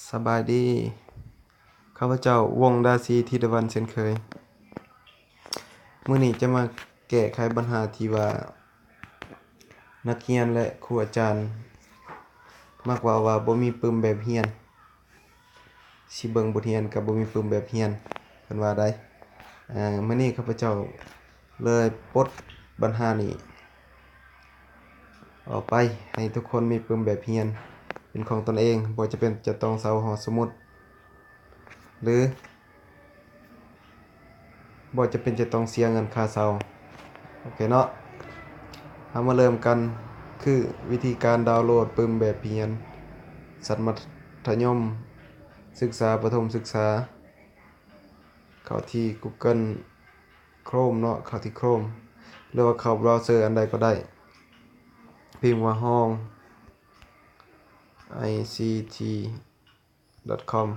สบายดีข้าพเจ้าวงดาซีธีรวันเช่นเคยมื้อนี้จะมาแก้ไขปัญหาที่ว่านักเรียนและครูอาจารย์มักว่าบ่มีปึ้มแบบเรียนสิเบิ่งบทเรียนกับบ่มีปึ้มแบบเรียนเพิ่นว่าได้มื้อนี้ข้าพเจ้าเลยปลดปัญหานี้ออกไปให้ทุกคนมีปึ้มแบบเรียนเป็นของตนเองบ่จะเป็นจะต้องเซาหอสมุดหรือบ่จะเป็นจะต้องเสียเงินค่าเซาโอเคเนาะเอามาเริ่มกันคือวิธีการดาวน์โหลดปึ้มแบบเรียนชั้นมัธยมศึกษาประถมศึกษาเข้าที่ Google Chrome เนาะเข้าที่ Chrome หรือว่าเข้าเบราว์เซอร์อันใดก็ได้พิมพ์ว่าห้อง ict.com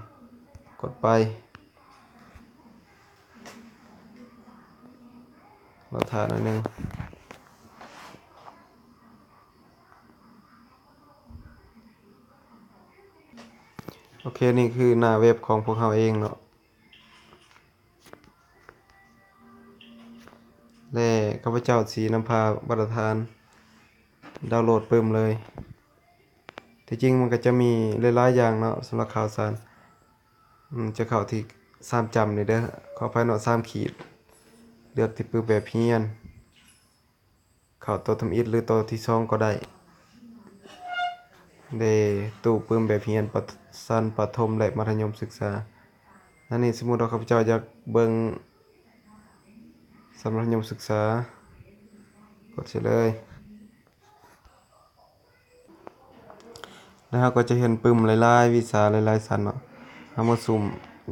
กดไปเราถ่ายหน่อยนึงโอเคนี่คือหน้าเว็บของพวกเราเองเนาะและข้าพเจ้าสีนำพาประธานดาวน์โหลดปึ้มเลยที่จริงมันก็จะมีหลายๆอย่างเนาะสำหรับข่าวสารจะเข้าที่3จำนี่เด้อขออภัยเนาะ3ขีดเลือกที่ปึ้มแบบเรียนเข้าตัวทำอิฐหรือตัวที่2ก็ได้ตู้ปึ้มแบบเรียนชั้นประถมและมัธยมศึกษาอันนี้สมมุติว่าข้าพเจ้าอยากเบิ่งชั้นมัธยมศึกษากดเสร็จเลยแล้วเราก็จะเห็นปึ้มหลายๆวิชาหลายๆชั้นเนาะเฮามาสุ่ม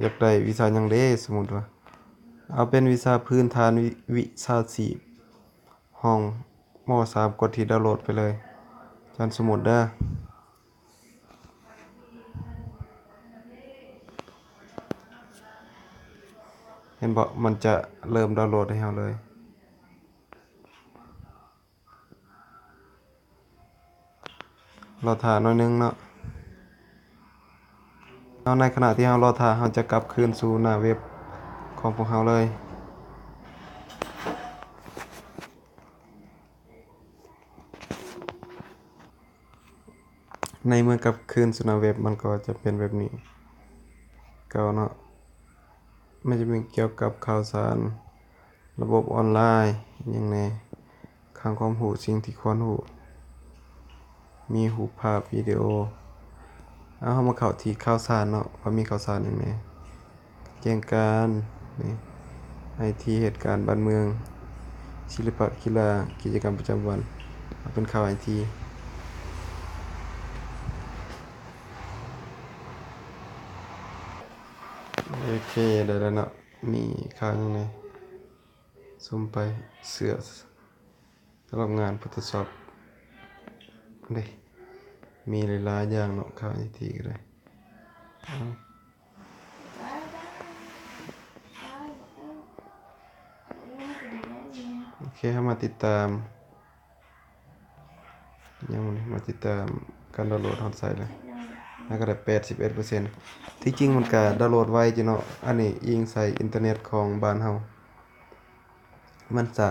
อยากได้วิชาหยังเด้สมมุติว่าเอาเป็นวิชาพื้นฐานวิชาชีพห้องม.3 กดที่ดาวน์โหลดไปเลยชั้นสมุดเด้อเห็นบ่มันจะเริ่มดาวน์โหลดให้เราเลยรอท่าหน่อยนึงเนาะในขณะที่เรารอท่าเราจะกลับคืนสู่หน้าเว็บของพวกเราเลยในเมื่อกลับคืนสู่หน้าเว็บมันก็จะเป็นแบบนี้เก่าเนาะมันจะเป็นเกี่ยวกับข่าวสารระบบออนไลน์อย่างแน่ข้างความรู้สิ่งที่ควรรู้มีรูปภาพวิดีโอเอาเรามาเข้าที่ข่าวสารเนาะว่ามีข่าวสารหยังแน่แจ้งการนี่ไอทีเหตุการณ์บ้านเมืองศิลปะกีฬากิจกรรมประจำวันเอาเป็นข่าวไอทีโอเคได้แล้วเนาะมีข่าวหยังแน่ซุมไปเสื้อสำหรับงาน Photoshop เด้มีหลายๆอย่างเนาะข่าวไอทีก็ได้โอเคให้มาติดตามยังมาติดตามการดาวน์โหลดฮอตไซต์เลยแล้วก็ได้ 81% ที่จริงมันก็ดาวน์โหลดไวอยู่เนาะอันนี้อิงใส่อินเทอร์เน็ตของบ้านเฮามันจะ